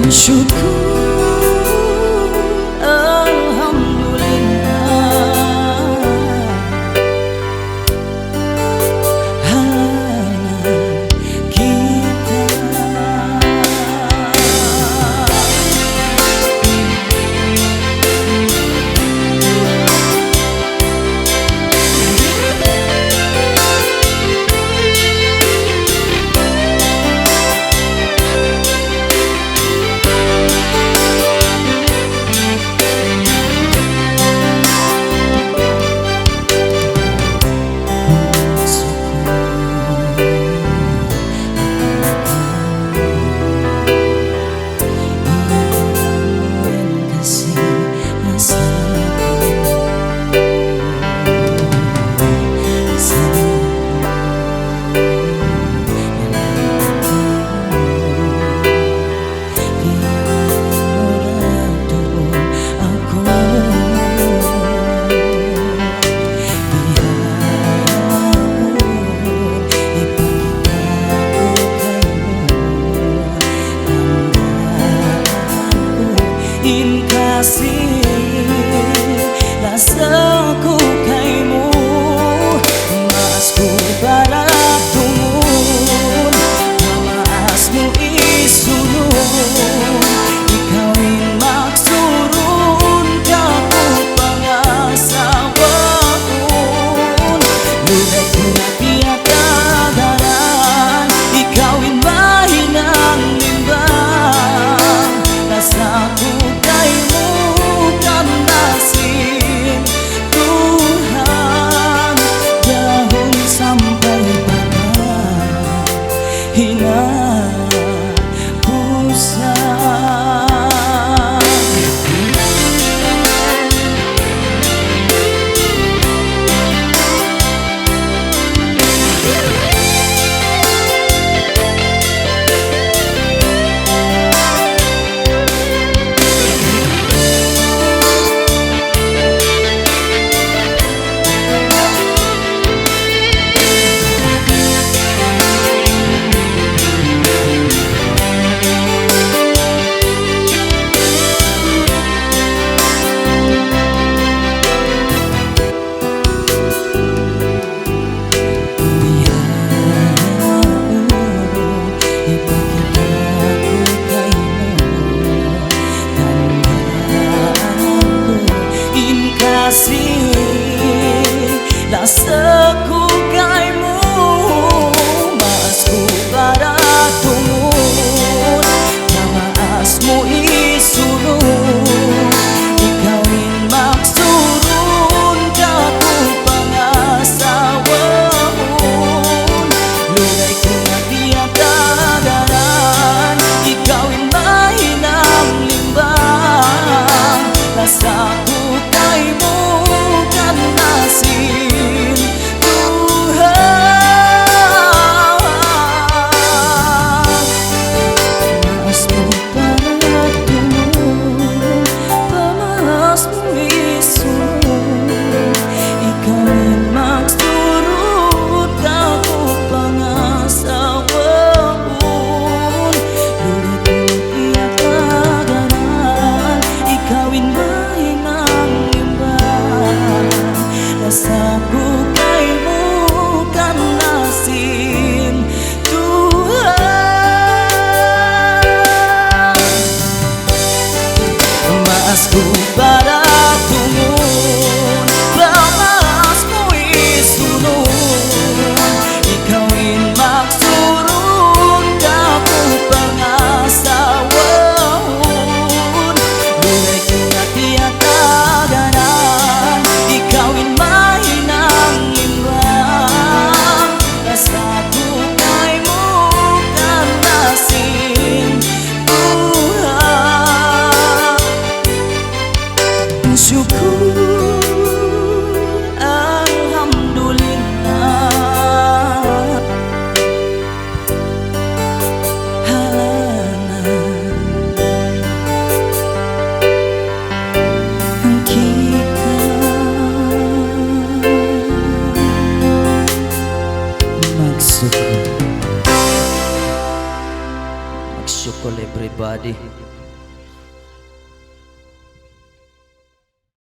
Syukur alhamdulillah, hanya kita. Kasih rasaku kaimu, masku barat tumun, masmu isulun, ikawin maksurun, kaput pangasawaun, luday kuna tiada daran, ikawin mahinang limbang, rasaku kaimu kan nasin Tuhan, jauh sampai pada hina pusat. Rasaku kaimu, masku barat tumun, nama asmu isulun, ikawin maksurun, kaput pangasawaun, luday kuna tiada daran, ikawin mahinang limbang, rasaku kaimu kan nasin Tuhan, masmu barat tumun, masmu isulun, ikawin maksurun, kaput pangasawaun, luday kuna tiada daran, ikawin mahinang limbang, rasaku kaimu kan nasin Tuhan, masku barat tumun, masmu isulun, ikawin maksurun, kaput pangasawaun, luday kuna tiada daran, ikawin mahinang limbang, rasaku kaimu kan nasin Tuhan. Syukur alhamdulillah, hanya kita. Maksudku everybody.